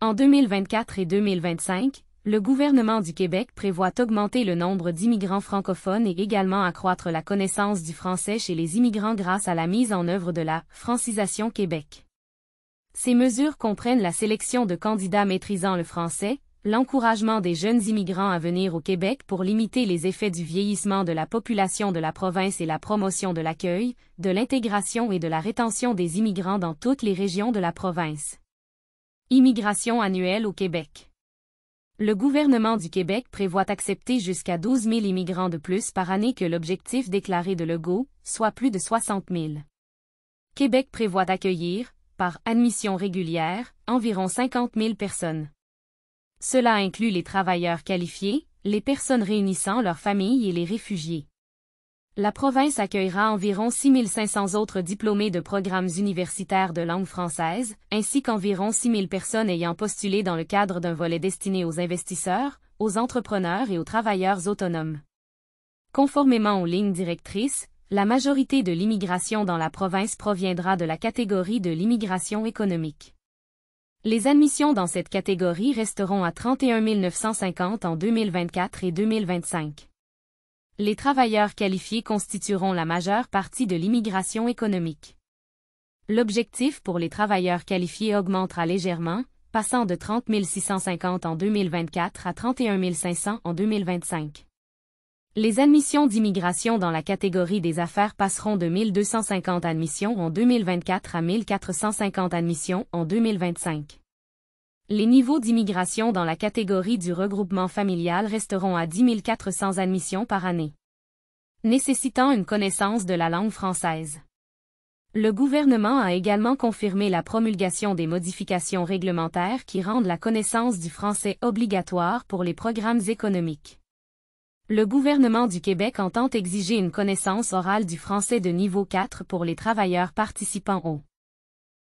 En 2024 et 2025, le gouvernement du Québec prévoit augmenter le nombre d'immigrants francophones et également accroître la connaissance du français chez les immigrants grâce à la mise en œuvre de la Francisation Québec. Ces mesures comprennent la sélection de candidats maîtrisant le français, l'encouragement des jeunes immigrants à venir au Québec pour limiter les effets du vieillissement de la population de la province et la promotion de l'accueil, de l'intégration et de la rétention des immigrants dans toutes les régions de la province. Immigration annuelle au Québec. Le gouvernement du Québec prévoit accepter jusqu'à 12 000 immigrants de plus par année que l'objectif déclaré de Legault, soit plus de 60 000. Québec prévoit accueillir, par admission régulière, environ 50 000 personnes. Cela inclut les travailleurs qualifiés, les personnes réunissant leurs familles et les réfugiés. La province accueillera environ 6 500 autres diplômés de programmes universitaires de langue française, ainsi qu'environ 6 000 personnes ayant postulé dans le cadre d'un volet destiné aux investisseurs, aux entrepreneurs et aux travailleurs autonomes. Conformément aux lignes directrices, la majorité de l'immigration dans la province proviendra de la catégorie de l'immigration économique. Les admissions dans cette catégorie resteront à 31 950 en 2024 et 2025. Les travailleurs qualifiés constitueront la majeure partie de l'immigration économique. L'objectif pour les travailleurs qualifiés augmentera légèrement, passant de 30 650 en 2024 à 31 500 en 2025. Les admissions d'immigration dans la catégorie des affaires passeront de 1 250 admissions en 2024 à 1 450 admissions en 2025. Les niveaux d'immigration dans la catégorie du regroupement familial resteront à 10 400 admissions par année, nécessitant une connaissance de la langue française. Le gouvernement a également confirmé la promulgation des modifications réglementaires qui rendent la connaissance du français obligatoire pour les programmes économiques. Le gouvernement du Québec entend exiger une connaissance orale du français de niveau 4 pour les travailleurs participant au